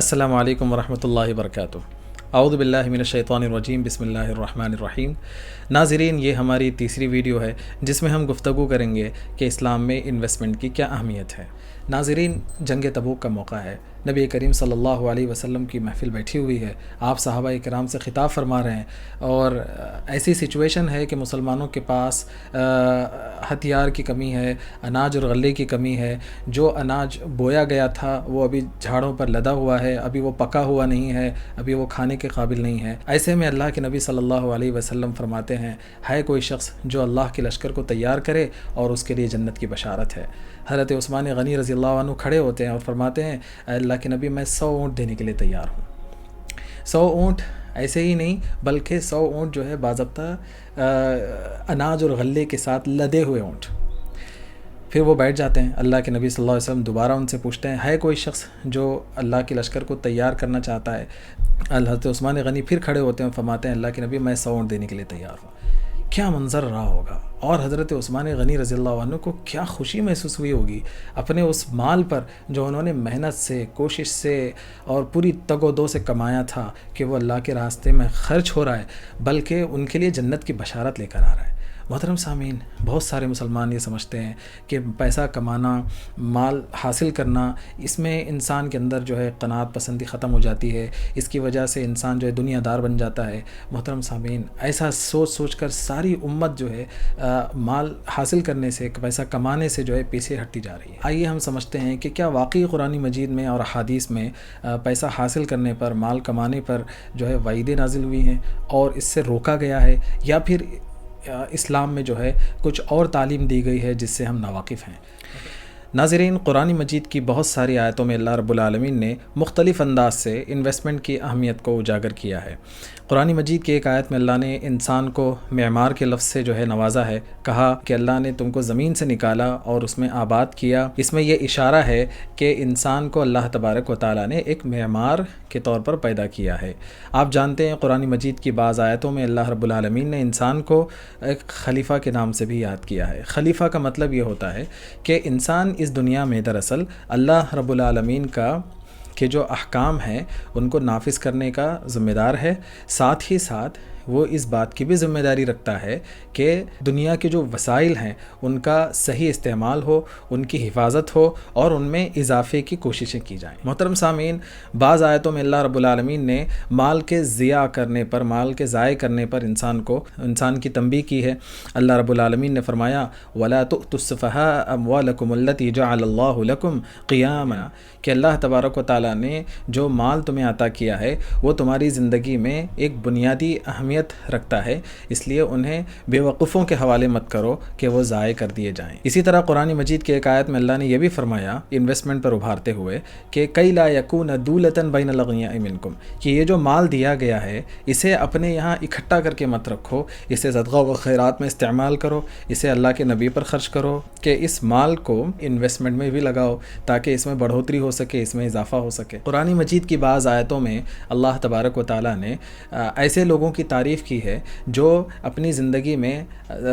السلام علیکم ورحمۃ اللہ وبرکاتہ۔ اعوذ باللہ من الشیطان الرجیم، بسم اللہ الرحمن الرحیم۔ ناظرین، یہ ہماری تیسری ویڈیو ہے جس میں ہم گفتگو کریں گے کہ اسلام میں انویسٹمنٹ کی کیا اہمیت ہے۔ ناظرین، جنگ تبوک کا موقع ہے، نبی کریم صلی اللہ علیہ وسلم کی محفل بیٹھی ہوئی ہے، آپ صحابہ کرام سے خطاب فرما رہے ہیں اور ایسی سچویشن ہے کہ مسلمانوں کے پاس ہتھیار کی کمی ہے، اناج اور غلے کی کمی ہے۔ جو اناج بویا گیا تھا وہ ابھی جھاڑوں پر لدا ہوا ہے، ابھی وہ پکا ہوا نہیں ہے، ابھی وہ کھانے کے قابل نہیں ہے۔ ایسے میں اللہ کے نبی صلی اللہ علیہ وسلم فرماتے ہیں، ہے کوئی شخص جو اللہ کے لشکر کو تیار کرے اور اس کے لیے جنت کی بشارت ہے۔ حضرت عثمان غنی رضی اللہ عنہ کھڑے ہوتے ہیں اور فرماتے ہیں، اے اللہ کے نبی، میں 100 اونٹ دینے کے لیے تیار ہوں۔ 100 اونٹ ایسے ہی نہیں بلکہ 100 اونٹ جو ہے باضابطہ اناج اور غلے کے ساتھ لدے ہوئے اونٹ۔ پھر وہ بیٹھ جاتے ہیں۔ اللہ کے نبی صلی اللہ علیہ وسلم دوبارہ ان سے پوچھتے ہیں، ہے کوئی شخص جو اللہ کے لشکر کو تیار کرنا چاہتا ہے؟ حضرت عثمان غنی پھر کھڑے ہوتے ہیں اور فرماتے ہیں، اللہ کے نبی، میں 100 اونٹ دینے کے لیے تیار ہوں۔ کیا منظر رہا ہوگا، اور حضرت عثمان غنی رضی اللہ عنہ کو کیا خوشی محسوس ہوئی ہوگی اپنے اس مال پر جو انہوں نے محنت سے، کوشش سے اور پوری تگ و دو سے کمایا تھا کہ وہ اللہ کے راستے میں خرچ ہو رہا ہے، بلکہ ان کے لیے جنت کی بشارت لے کر آ رہا ہے۔ محترم سامعین، بہت سارے مسلمان یہ سمجھتے ہیں کہ پیسہ کمانا، مال حاصل کرنا، اس میں انسان کے اندر جو ہے قناعت پسندی ختم ہو جاتی ہے، اس کی وجہ سے انسان جو ہے دنیا دار بن جاتا ہے۔ محترم سامعین، ایسا سوچ کر ساری امت جو ہے مال حاصل کرنے سے، پیسہ کمانے سے جو ہے پیچھے ہٹتی جا رہی ہے۔ آئیے ہم سمجھتے ہیں کہ کیا واقعی قرآن مجید میں اور احادیث میں پیسہ حاصل کرنے پر، مال کمانے پر جو ہے وعیدیں نازل ہوئی ہیں اور اس سے روکا گیا ہے، یا پھر اسلام میں جو ہے کچھ اور تعلیم دی گئی ہے جس سے ہم ناواقف ہیں۔ ناظرین، قرآن مجید کی بہت ساری آیتوں میں اللہ رب العالمین نے مختلف انداز سے انویسٹمنٹ کی اہمیت کو اجاگر کیا ہے۔ قرآن مجید کی ایک آیت میں اللہ نے انسان کو معمار کے لفظ سے جو ہے نوازا ہے، کہا کہ اللہ نے تم کو زمین سے نکالا اور اس میں آباد کیا۔ اس میں یہ اشارہ ہے کہ انسان کو اللہ تبارک و تعالیٰ نے ایک معمار کے طور پر پیدا کیا ہے۔ آپ جانتے ہیں قرآن مجید کی بعض آیتوں میں اللہ رب العالمین نے انسان کو ایک خلیفہ کے نام سے بھی یاد کیا ہے۔ خلیفہ کا مطلب یہ ہوتا ہے کہ انسان اس دنیا میں دراصل اللہ رب العالمین کا کہ جو احکام ہیں ان کو نافذ کرنے کا ذمہ دار ہے، ساتھ ہی ساتھ وہ اس بات کی بھی ذمہ داری رکھتا ہے کہ دنیا کے جو وسائل ہیں ان کا صحیح استعمال ہو، ان کی حفاظت ہو اور ان میں اضافے کی کوششیں کی جائیں۔ محترم سامعین، بعض آیتوں میں اللہ رب العالمین نے مال کے ضیاع کرنے پر، مال کے ضائع کرنے پر انسان کی تنبیہ کی ہے۔ اللہ رب العالمین نے فرمایا، وَلَا تُؤْتُوا السُّفَهَاءَ أَمْوَالَكُمُ الَّتِي جَعَلَ اللَّهُ لَكُمْ قِيَامًا، کہ اللہ تبارک و تعالیٰ نے جو مال تمہیں عطا کیا ہے وہ تمہاری زندگی میں ایک بنیادی اہمیت رکھتا ہے، اس لیے انہیں بے وقوفوں کے حوالے مت کرو کہ وہ ضائع کر دیے جائیں۔ اسی طرح قرآن مجید کے ایک آیت میں اللہ نے یہ بھی فرمایا انویسٹمنٹ پر ابھارتے ہوئے کہ کئی لا یکون دولۃ بین الاغنیاء منکم، کہ یہ جو مال دیا گیا ہے اسے اپنے یہاں اکٹھا کر کے مت رکھو، اسے صدقہ و خیرات میں استعمال کرو، اسے اللہ کے نبی پر خرچ کرو، کہ اس مال کو انویسٹمنٹ میں بھی لگاؤ تاکہ اس میں بڑھوتری ہو سکے، اس میں اضافہ ہو سکے۔ قرآن مجید کی بعض آیتوں میں اللہ تبارک و تعالیٰ نے ایسے لوگوں کی تعریف کی ہے جو اپنی زندگی میں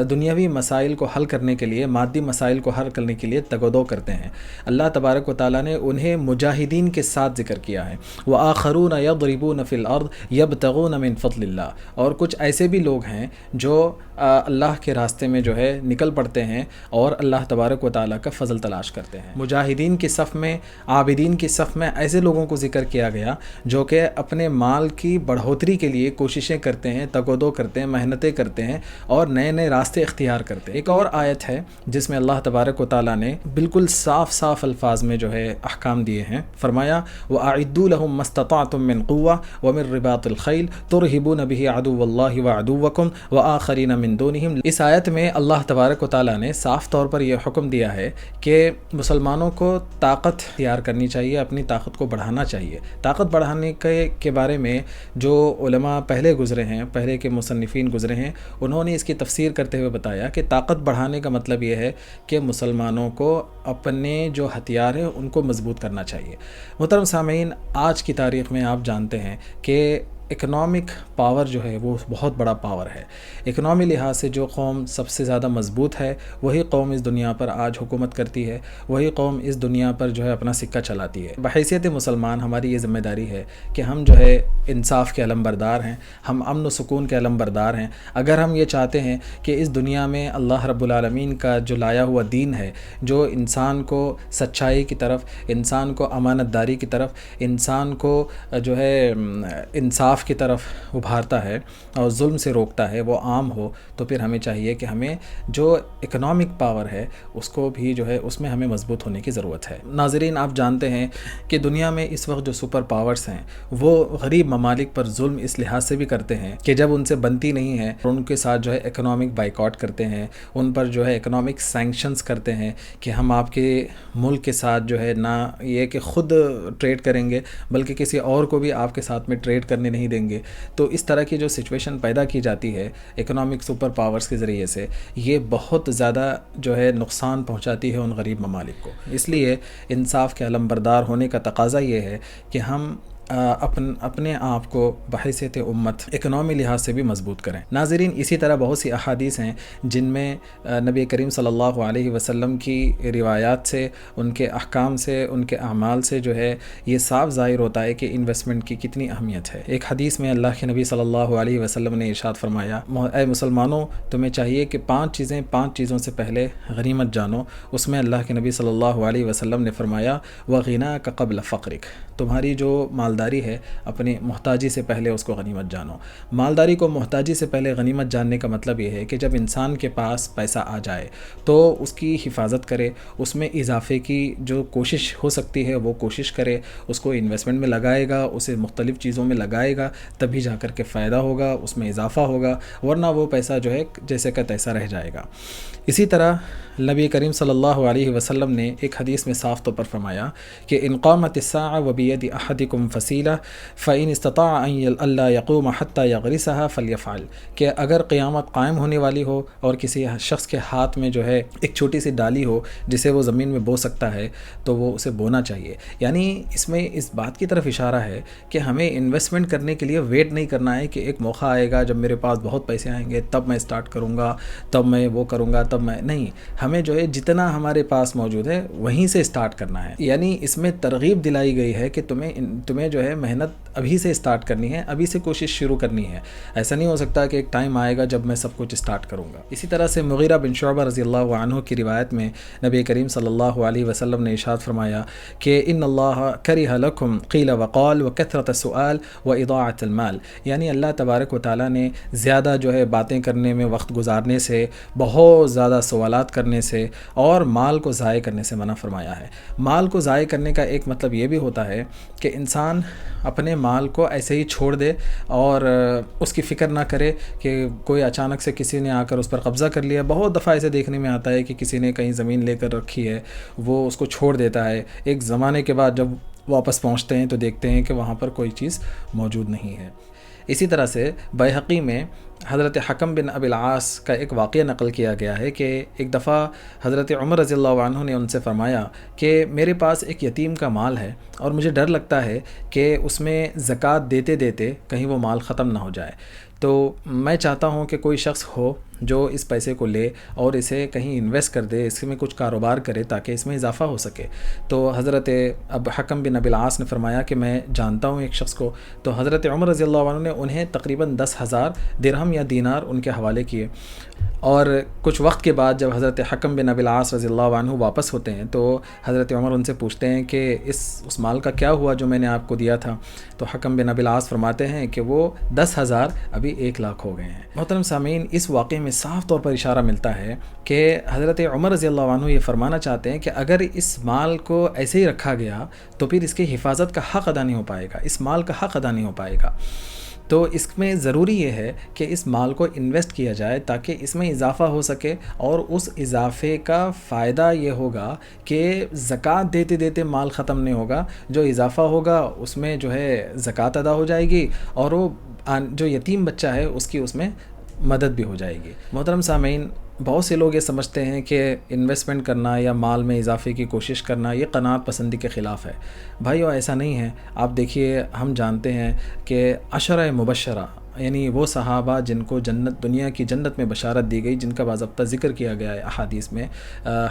دنیاوی مسائل کو حل کرنے کے لیے، مادی مسائل کو حل کرنے کے لیے تگ و دو کرتے ہیں۔ اللہ تبارک و تعالیٰ نے انہیں مجاہدین کے ساتھ ذکر کیا ہے، وَآخَرُونَ يَضْرِبُونَ فِي الْأَرْضِ يَبْتَغُونَ مِن فَضْلِ اللَّهِ، اور کچھ ایسے بھی لوگ ہیں جو اللہ کے راستے میں جو ہے نکل پڑتے ہیں اور اللہ تبارک و تعالیٰ کا فضل تلاش کرتے ہیں۔ مجاہدین کی صف میں، عابدین کی صف میں ایسے لوگوں کو ذکر کیا گیا جو کہ اپنے مال کی بڑھوتری کے لیے کوششیں کرتے ہیں، تگ و دو کرتے ہیں، محنتیں کرتے ہیں اور نئے نئے راستے اختیار کرتے ہیں۔ ایک اور آیت ہے جس میں اللہ تبارک و تعالیٰ نے بالکل صاف الفاظ میں جو ہے احکام دیے ہیں۔ فرمایا، وَأَعِدُّوا لَهُم مَّا اسْتَطَعْتُم مِّن قُوَّةٍ وَمِن رِّبَاطِ الْخَيْلِ تُرْهِبُونَ بِهِ عَدُوَّ اللَّهِ وَعَدُوَّكُمْ وَآخَرِينَ مِن دُونِهِمْ۔ اس آیت میں اللہ تبارک و تعالیٰ نے صاف طور پر یہ حکم دیا ہے کہ مسلمانوں کو طاقت اختیار کرنی چاہیے، اپنی طاقت کو بڑھانا چاہیے۔ طاقت بڑھانے کے بارے میں جو علماء پہلے گزرے ہیں، پہلے کے مصنفین گزرے ہیں، انہوں نے اس کی تفسیر کرتے ہوئے بتایا کہ طاقت بڑھانے کا مطلب یہ ہے کہ مسلمانوں کو اپنے جو ہتھیار ہیں ان کو مضبوط کرنا چاہیے۔ محترم سامعین، آج کی تاریخ میں آپ جانتے ہیں کہ اکنامک پاور جو ہے وہ بہت بڑا پاور ہے۔ اکنامی لحاظ سے جو قوم سب سے زیادہ مضبوط ہے وہی قوم اس دنیا پر آج حکومت کرتی ہے، وہی قوم اس دنیا پر جو ہے اپنا سکہ چلاتی ہے۔ بحیثیت مسلمان ہماری یہ ذمہ داری ہے کہ ہم جو ہے انصاف کے علمبردار ہیں، ہم امن و سکون کے علمبردار ہیں۔ اگر ہم یہ چاہتے ہیں کہ اس دنیا میں اللہ رب العالمین کا جو لایا ہوا دین ہے، جو انسان کو سچائی کی طرف، انسان کو امانت داری کی طرف، انسان کو جو ہے انصاف کی طرف ابھارتا ہے اور ظلم سے روکتا ہے، وہ عام ہو، تو پھر ہمیں چاہیے کہ ہمیں جو اکنامک پاور ہے اس کو بھی جو ہے اس میں ہمیں مضبوط ہونے کی ضرورت ہے۔ ناظرین، آپ جانتے ہیں کہ دنیا میں اس وقت جو سپر پاورز ہیں وہ غریب ممالک پر ظلم اس لحاظ سے بھی کرتے ہیں کہ جب ان سے بنتی نہیں ہے ان کے ساتھ جو ہے اکنامک بائیکاٹ کرتے ہیں، ان پر جو ہے اکنامک سینکشنز کرتے ہیں کہ ہم آپ کے ملک کے ساتھ جو ہے نہ یہ کہ خود ٹریڈ کریں گے بلکہ کسی اور کو بھی آپ کے ساتھ میں ٹریڈ کرنے نہیں دیں گے۔ تو اس طرح کی جو سچویشن پیدا کی جاتی ہے اکنامک سپر پاورز کے ذریعے سے، یہ بہت زیادہ جو ہے نقصان پہنچاتی ہے ان غریب ممالک کو۔ اس لیے انصاف کے علمبردار ہونے کا تقاضا یہ ہے کہ ہم اپنے آپ کو بحیثیت امت اکنامی لحاظ سے بھی مضبوط کریں۔ ناظرین، اسی طرح بہت سی احادیث ہیں جن میں نبی کریم صلی اللہ علیہ وسلم کی روایات سے، ان کے احکام سے، ان کے اعمال سے جو ہے یہ صاف ظاہر ہوتا ہے کہ انویسٹمنٹ کی کتنی اہمیت ہے۔ ایک حدیث میں اللہ کے نبی صلی اللہ علیہ وسلم نے ارشاد فرمایا، اے مسلمانوں، تمہیں چاہیے کہ پانچ چیزوں سے پہلے غنیمت جانو۔ اس میں اللہ کے نبی صلی اللہ علیہ وسلم نے فرمایا، وَغِنَاكَ قَبْلَ فَقْرِكَ، تمہاری جو مالداری ہے اپنی محتاجی سے پہلے اس کو غنیمت جانو۔ مالداری کو محتاجی سے پہلے غنیمت جاننے کا مطلب یہ ہے کہ جب انسان کے پاس پیسہ آ جائے تو اس کی حفاظت کرے، اس میں اضافے کی جو کوشش ہو سکتی ہے وہ کوشش کرے، اس کو انویسٹمنٹ میں لگائے گا، اسے مختلف چیزوں میں لگائے گا، تبھی جا کر کے فائدہ ہوگا، اس میں اضافہ ہوگا، ورنہ وہ پیسہ جو ہے جیسے کا تیسا رہ جائے گا۔ اسی طرح نبی کریم صلی اللہ علیہ وسلم نے ایک حدیث میں صاف طور پر فرمایا کہ ان قامت الساعة وبید احدکم فصیلہ فإن استطاع ان الا يقوم حتى يغرسها فليفعل، کہ اگر قیامت قائم ہونے والی ہو اور کسی شخص کے ہاتھ میں جو ہے ایک چھوٹی سی ڈالی ہو جسے وہ زمین میں بو سکتا ہے تو وہ اسے بونا چاہیے۔ یعنی اس میں اس بات کی طرف اشارہ ہے کہ ہمیں انویسٹمنٹ کرنے کے لیے ویٹ نہیں کرنا ہے کہ ایک موقع آئے گا جب میرے پاس بہت پیسے آئیں گے تب میں اسٹارٹ کروں گا، تب میں وہ کروں گا، تب میں نہیں، ہمیں جو ہے جتنا ہمارے پاس موجود ہے وہیں سے اسٹارٹ کرنا ہے۔ یعنی اس میں ترغیب دلائی گئی ہے کہ تمہیں جو ہے محنت ابھی سے اسٹارٹ کرنی ہے، ابھی سے کوشش شروع کرنی ہے۔ ایسا نہیں ہو سکتا کہ ایک ٹائم آئے گا جب میں سب کچھ اسٹارٹ کروں گا۔ اسی طرح سے مغیرہ بن شعبہ رضی اللہ عنہ کی روایت میں نبی کریم صلی اللہ علیہ وسلم نے ارشاد فرمایا کہ ان اللہ کرہ لکم قیل وقال وکثرۃ السؤال واضاعۃ المال، یعنی اللہ تبارک و تعالیٰ نے زیادہ جو ہے باتیں کرنے میں وقت گزارنے سے، بہت زیادہ سوالات کرنے سے اور مال کو ضائع کرنے سے منع فرمایا ہے۔ مال کو ضائع کرنے کا ایک مطلب یہ بھی ہوتا ہے کہ انسان اپنے مال کو ایسے ہی چھوڑ دے اور اس کی فکر نہ کرے کہ کوئی اچانک سے کسی نے آ کر اس پر قبضہ کر لیا۔ بہت دفعہ ایسے دیکھنے میں آتا ہے کہ کسی نے کہیں زمین لے کر رکھی ہے، وہ اس کو چھوڑ دیتا ہے، ایک زمانے کے بعد جب واپس پہنچتے ہیں تو دیکھتے ہیں کہ وہاں پر کوئی چیز موجود نہیں ہے۔ اسی طرح سے بیہقی میں حضرت حکم بن ابی العاص کا ایک واقعہ نقل کیا گیا ہے کہ ایک دفعہ حضرت عمر رضی اللہ عنہ نے ان سے فرمایا کہ میرے پاس ایک یتیم کا مال ہے اور مجھے ڈر لگتا ہے کہ اس میں زکوٰۃ دیتے دیتے کہیں وہ مال ختم نہ ہو جائے، تو میں چاہتا ہوں کہ کوئی شخص ہو جو اس پیسے کو لے اور اسے کہیں انویسٹ کر دے، اس میں کچھ کاروبار کرے تاکہ اس میں اضافہ ہو سکے۔ تو حضرت حکم بن ابی العاص نے فرمایا کہ میں جانتا ہوں ایک شخص کو۔ تو حضرت عمر رضی اللہ عنہ نے انہیں تقریباً 10,000 درہم یا دینار ان کے حوالے کیے، اور کچھ وقت کے بعد جب حضرت حکم بن ابی العاص رضی اللہ عنہ واپس ہوتے ہیں تو حضرت عمر ان سے پوچھتے ہیں کہ اس مال کا کیا ہوا جو میں نے آپ کو دیا تھا؟ تو حکم بن ابی العاص فرماتے ہیں کہ وہ 10,000 ابھی 1,00,000 ہو گئے ہیں۔ محترم سامعین، اس واقعے میں صاف طور پر اشارہ ملتا ہے کہ حضرت عمر رضی اللہ عنہ یہ فرمانا چاہتے ہیں کہ اگر اس مال کو ایسے ہی رکھا گیا تو پھر اس کی حفاظت کا حق ادا نہیں ہو پائے گا، اس مال کا حق ادا نہیں ہو پائے گا۔ تو اس میں ضروری یہ ہے کہ اس مال کو انویسٹ کیا جائے تاکہ اس میں اضافہ ہو سکے، اور اس اضافے کا فائدہ یہ ہوگا کہ زکوٰۃ دیتے دیتے مال ختم نہیں ہوگا، جو اضافہ ہوگا اس میں جو ہے زکوٰۃ ادا ہو جائے گی اور وہ جو یتیم بچہ ہے اس کی اس میں مدد بھی ہو جائے گی۔ محترم سامعین، بہت سے لوگ یہ سمجھتے ہیں کہ انویسٹمنٹ کرنا یا مال میں اضافے کی کوشش کرنا یہ قناعت پسندی کے خلاف ہے۔ بھائیو ایسا نہیں ہے۔ آپ دیکھیے، ہم جانتے ہیں کہ عشرہ مبشرہ یعنی وہ صحابہ جن کو جنت، دنیا کی جنت میں بشارت دی گئی، جن کا باضابطہ ذکر کیا گیا ہے احادیث میں۔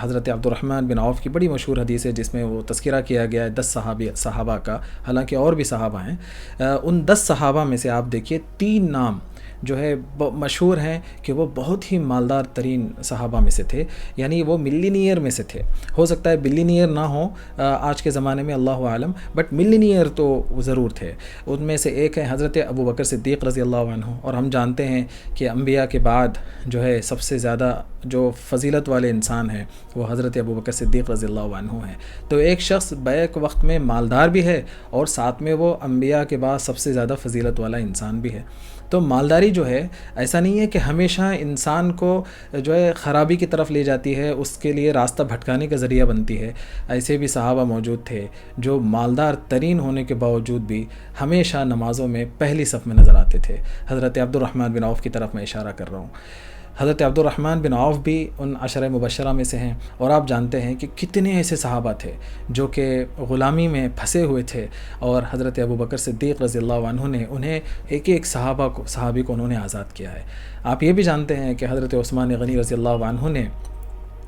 حضرت عبد الرحمن بن عوف کی بڑی مشہور حدیث ہے جس میں وہ تذکرہ کیا گیا ہے 10 صحابہ کا، حالانکہ اور بھی صحابہ ہیں۔ ان 10 صحابہ میں سے آپ دیکھیے 3 نام جو ہے مشہور ہیں کہ وہ بہت ہی مالدار ترین صحابہ میں سے تھے، یعنی وہ ملینئر میں سے تھے۔ ہو سکتا ہے بلینئر نہ ہوں آج کے زمانے میں، اللہ عالم، بٹ ملینئر تو ضرور تھے۔ ان میں سے ایک ہے حضرت ابو بکر صدیق رضی اللہ عنہ، اور ہم جانتے ہیں کہ انبیاء کے بعد جو ہے سب سے زیادہ جو فضیلت والے انسان ہیں وہ حضرت ابو بکر صدیق رضی اللہ عنہ ہیں۔ تو ایک شخص بیک وقت میں مالدار بھی ہے اور ساتھ میں وہ انبیاء کے بعد سب سے زیادہ فضیلت والا انسان بھی ہے۔ تو مالداری جو ہے ایسا نہیں ہے کہ ہمیشہ انسان کو جو ہے خرابی کی طرف لے جاتی ہے، اس کے لیے راستہ بھٹکانے کا ذریعہ بنتی ہے۔ ایسے بھی صحابہ موجود تھے جو مالدار ترین ہونے کے باوجود بھی ہمیشہ نمازوں میں پہلی صف میں نظر آتے تھے۔ حضرت عبد الرحمن بن عوف کی طرف میں اشارہ کر رہا ہوں۔ حضرت عبد الرحمن بن عوف بھی ان عشرہ مبشرہ میں سے ہیں، اور آپ جانتے ہیں کہ کتنے ایسے صحابہ تھے جو کہ غلامی میں پھنسے ہوئے تھے، اور حضرت ابو بکر صدیق رضی اللہ عنہ نے انہیں ایک ایک صحابی کو انہوں نے آزاد کیا ہے۔ آپ یہ بھی جانتے ہیں کہ حضرت عثمان غنی رضی اللہ عنہ نے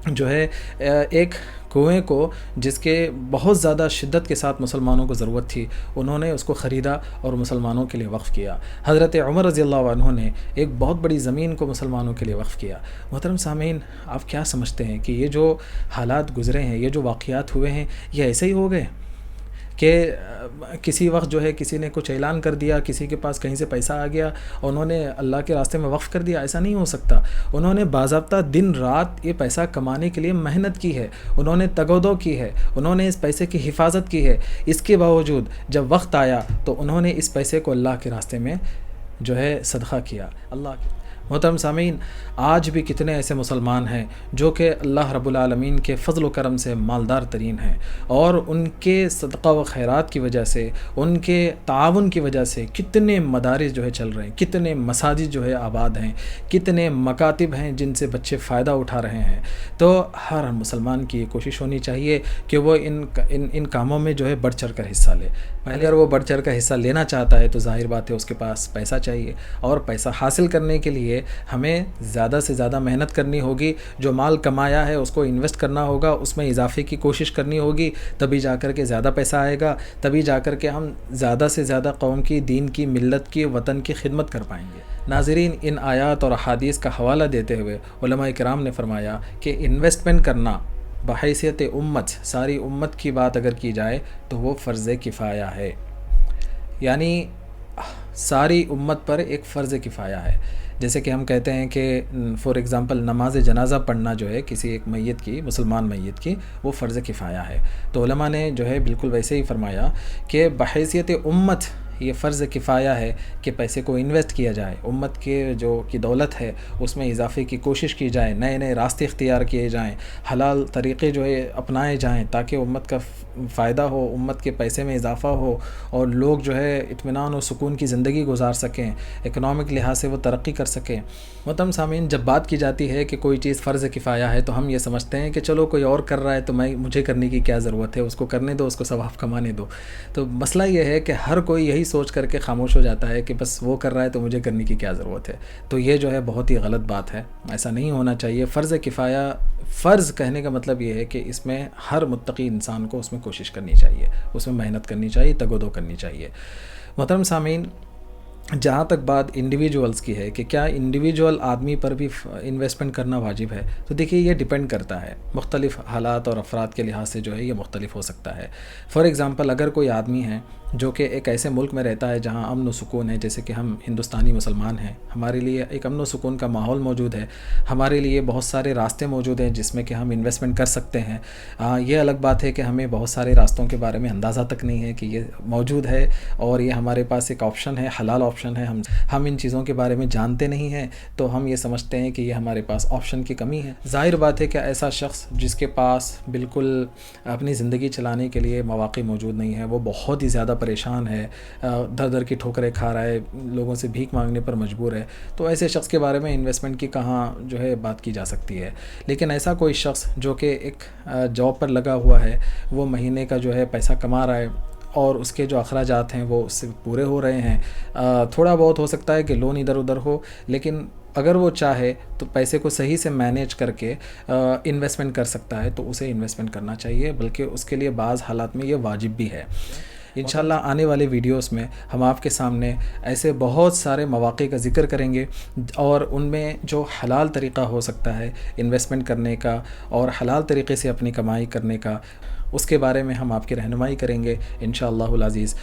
جو ہے ایک کنویں کو جس کے بہت زیادہ شدت کے ساتھ مسلمانوں کو ضرورت تھی، انہوں نے اس کو خریدا اور مسلمانوں کے لیے وقف کیا۔ حضرت عمر رضی اللہ عنہ نے ایک بہت بڑی زمین کو مسلمانوں کے لیے وقف کیا۔ محترم سامعین، آپ کیا سمجھتے ہیں کہ یہ جو حالات گزرے ہیں، یہ جو واقعات ہوئے ہیں، یہ ایسے ہی ہو گئے کہ کسی وقت جو ہے کسی نے کچھ اعلان کر دیا، کسی کے پاس کہیں سے پیسہ آ گیا اور انہوں نے اللہ کے راستے میں وقف کر دیا؟ ایسا نہیں ہو سکتا۔ انہوں نے باضابطہ دن رات یہ پیسہ کمانے کے لیے محنت کی ہے، انہوں نے تگ و دو کی ہے، انہوں نے اس پیسے کی حفاظت کی ہے۔ اس کے باوجود جب وقت آیا تو انہوں نے اس پیسے کو اللہ کے راستے میں جو ہے صدقہ کیا۔ اللہ کے محترم سامعین، آج بھی کتنے ایسے مسلمان ہیں جو کہ اللہ رب العالمین کے فضل و کرم سے مالدار ترین ہیں، اور ان کے صدقہ و خیرات کی وجہ سے، ان کے تعاون کی وجہ سے کتنے مدارس جو ہے چل رہے ہیں، کتنے مساجد جو ہے آباد ہیں، کتنے مکاتب ہیں جن سے بچے فائدہ اٹھا رہے ہیں۔ تو ہر مسلمان کی یہ کوشش ہونی چاہیے کہ وہ ان کاموں میں جو ہے بڑھ چڑھ کر حصہ لے۔ اگر وہ بڑھ چڑھ کر حصہ لینا چاہتا ہے تو ظاہر بات ہے اس کے پاس پیسہ چاہیے، اور پیسہ حاصل کرنے کے لیے ہمیں زیادہ سے زیادہ محنت کرنی ہوگی۔ جو مال کمایا ہے اس کو انویسٹ کرنا ہوگا، اس میں اضافے کی کوشش کرنی ہوگی، تبھی جا کر کے زیادہ پیسہ آئے گا، تبھی جا کر کے ہم زیادہ سے زیادہ قوم کی، دین کی، ملت کی، وطن کی خدمت کر پائیں گے۔ ناظرین، ان آیات اور احادیث کا حوالہ دیتے ہوئے علماء کرام نے فرمایا کہ انویسٹمنٹ کرنا بحیثیت امت، ساری امت کی بات اگر کی جائے تو وہ فرض کفایہ ہے، یعنی ساری امت پر ایک فرض کفایہ ہے۔ جیسے کہ ہم کہتے ہیں کہ فار ایگزامپل نماز جنازہ پڑھنا جو ہے کسی ایک میت کی، مسلمان میت کی، وہ فرض کفایہ ہے۔ تو علماء نے جو ہے بالکل ویسے ہی فرمایا کہ بحیثیت امت یہ فرض کفایہ ہے کہ پیسے کو انویسٹ کیا جائے، امت کے جو کی دولت ہے اس میں اضافے کی کوشش کی جائے، نئے نئے راستے اختیار کیے جائیں، حلال طریقے جو ہے اپنائے جائیں تاکہ امت کا فائدہ ہو، امت کے پیسے میں اضافہ ہو، اور لوگ جو ہے اطمینان و سکون کی زندگی گزار سکیں، اکنامک لحاظ سے وہ ترقی کر سکیں۔ محترم سامعین، جب بات کی جاتی ہے کہ کوئی چیز فرض کفایہ ہے تو ہم یہ سمجھتے ہیں کہ چلو کوئی اور کر رہا ہے تو مجھے کرنے کی کیا ضرورت ہے، اس کو کرنے دو، اس کو ثواب کمانے دو۔ تو مسئلہ یہ ہے کہ ہر کوئی یہی سوچ کر کے خاموش ہو جاتا ہے کہ بس وہ کر رہا ہے تو مجھے کرنے کی کیا ضرورت ہے۔ تو یہ جو ہے بہت ہی غلط بات ہے، ایسا نہیں ہونا چاہیے۔ فرض کفایہ، فرض کہنے کا مطلب یہ ہے کہ اس میں ہر متقی انسان کو اس میں کوشش کرنی چاہیے، اس میں محنت کرنی چاہیے، تگ و دو کرنی چاہیے۔ محترم سامعین، جہاں تک بات انڈیویجولز کی ہے کہ کیا انڈیویجول آدمی پر بھی انویسٹمنٹ کرنا واجب ہے، تو دیکھیے یہ ڈیپینڈ کرتا ہے، مختلف حالات اور افراد کے لحاظ سے جو ہے یہ مختلف ہو سکتا ہے۔ فار ایگزامپل اگر کوئی آدمی ہے جو کہ ایک ایسے ملک میں رہتا ہے جہاں امن و سکون ہے، جیسے کہ ہم ہندوستانی مسلمان ہیں، ہمارے لیے ایک امن و سکون کا ماحول موجود ہے، ہمارے لیے بہت سارے راستے موجود ہیں جس میں کہ ہم انویسٹمنٹ کر سکتے ہیں۔ یہ الگ بات ہے کہ ہمیں بہت سارے راستوں کے بارے میں اندازہ تک نہیں ہے کہ یہ موجود ہے، اور یہ ہمارے پاس ایک آپشن ہے، حلال آپشن ہے، ہم ان چیزوں کے بارے میں جانتے نہیں ہیں، تو ہم یہ سمجھتے ہیں کہ یہ ہمارے پاس آپشن کی کمی ہے۔ ظاہر بات ہے کہ ایسا شخص جس کے پاس بالکل اپنی زندگی چلانے کے لیے مواقع موجود نہیں ہے، وہ بہت ہی زیادہ پریشان ہے، در در کی ٹھوکریں کھا رہا ہے، لوگوں سے بھیک مانگنے پر مجبور ہے، تو ایسے شخص کے بارے میں انویسٹمنٹ کی کہاں جو ہے بات کی جا سکتی ہے۔ لیکن ایسا کوئی شخص جو کہ ایک جاب پر لگا ہوا ہے، وہ مہینے کا جو ہے پیسہ کما رہا ہے اور اس کے جو اخراجات ہیں وہ اس سے پورے ہو رہے ہیں، تھوڑا بہت ہو سکتا ہے کہ لون ادھر ادھر ہو، لیکن اگر وہ چاہے تو پیسے کو صحیح سے مینیج کر کے انویسٹمنٹ کر سکتا ہے، تو اسے انویسٹمنٹ کرنا چاہیے، بلکہ اس کے لیے بعض حالات میں یہ واجب بھی ہے۔ انشاءاللہ آنے والے ویڈیوز میں ہم آپ کے سامنے ایسے بہت سارے مواقع کا ذکر کریں گے، اور ان میں جو حلال طریقہ ہو سکتا ہے انویسٹمنٹ کرنے کا اور حلال طریقے سے اپنی کمائی کرنے کا، اس کے بارے میں ہم آپ کی رہنمائی کریں گے انشاءاللہ العزیز۔